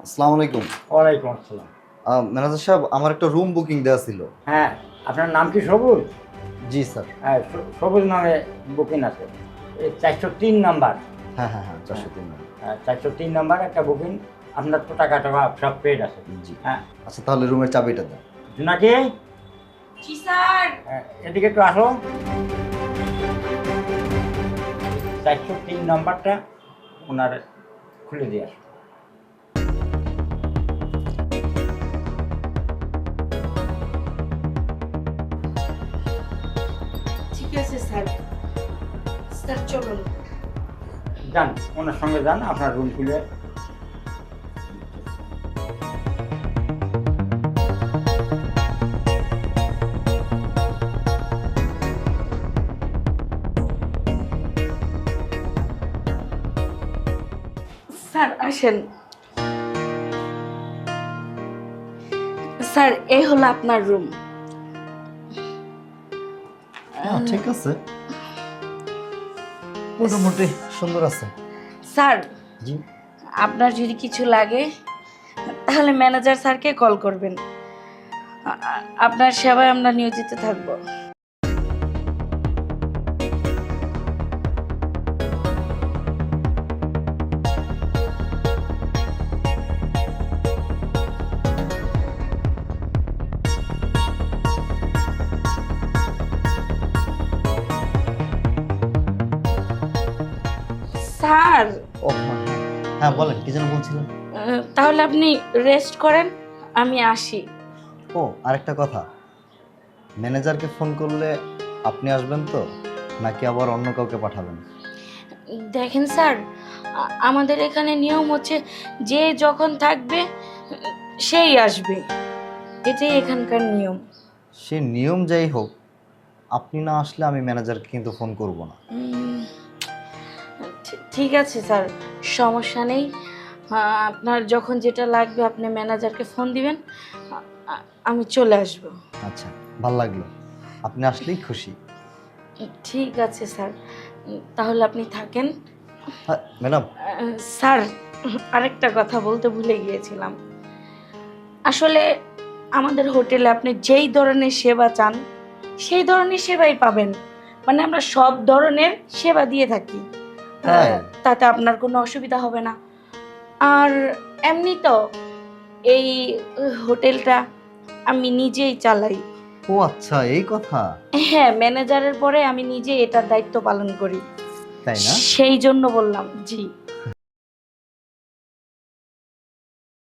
আসসালামু আলাইকুম। ওয়ালাইকুম আসসালাম। ম্যানেজার সাহেব, আমার একটা রুম বুকিং দেওয়া ছিল। হ্যাঁ, আপনার নাম কি সবুজ? জি স্যার। হ্যাঁ, সবুজ নামে বুকিং আছে। এই ৪০৩ নাম্বার। হ্যাঁ হ্যাঁ হ্যাঁ, হ্যাঁ, ৪০৩ নম্বর। ৪০৩ নাম্বার একটা বুকিং। আপনার তো টাকা টাকা সব পেড আছে। জি। হ্যাঁ, আচ্ছা, তাহলে রুমের চাবিটা দেন। জোনাকি, জি স্যার। এদিকে একটু আসো। ৪০৩ নাম্বারটা ওনার খুলে দিয়ে আসো। ঠিক আছে স্যার। স্যার চলুন। যান, ওনার সঙ্গে যান, আপনার রুম খুলে। স্যার আসেন। স্যার এই হলো আপনার রুম। হ্যাঁ, ঠিক আছে, মোটামুটি সুন্দর আছে। স্যার জি। আপনার যদি কিছু লাগে তাহলে ম্যানেজার স্যারকে কল করবেন। আপনার সেবায় আমরা নিয়োজিত থাকব। স্যার ও হ্যাঁ হ্যাঁ হ্যাঁ, বলেন কি যেন বলছিলেন। তাহলে আপনি রেস্ট করেন, আমি আসি। ও, আরেকটা কথা, ম্যানেজারকে ফোন করলে আপনি আসবেন তো, নাকি আবার অন্য কাউকে পাঠাবেন? দেখেন স্যার, আমাদের এখানে নিয়ম হচ্ছে যে যখন থাকবে সেই আসবে, এটাই এখানকার নিয়ম। সে নিয়ম যাই হোক, আপনি না আসলে আমি ম্যানেজারকে কিন্তু ফোন করব না। উম, ঠিক আছে স্যার, সমস্যা নেই। আপনার যখন যেটা লাগবে আপনি ম্যানেজারকে ফোন দিবেন, আমি চলে আসব। আচ্ছা, ভাল লাগলো, আপনি আসলেই খুশি। ঠিক আছে স্যার, তাহলে আপনি থাকেন। হ্যাঁ ম্যাডাম। স্যার আরেকটা কথা বলতে ভুলে গিয়েছিলাম। আসলে আমাদের হোটেলে আপনি যেই ধরনের সেবা চান সেই ধরনের সেবাই পাবেন। মানে আমরা সব ধরনের সেবা দিয়ে থাকি। তাই? তাতে আপনার কোনো অসুবিধা হবে না। আর এমনি তো এই হোটেলটা আমি নিজেই চালাই। ও আচ্ছা, এই কথা। হ্যাঁ, ম্যানেজারের পরে আমি নিজে এটার দায়িত্ব পালন করি। তাই না? সেই জন্য বললাম। জি।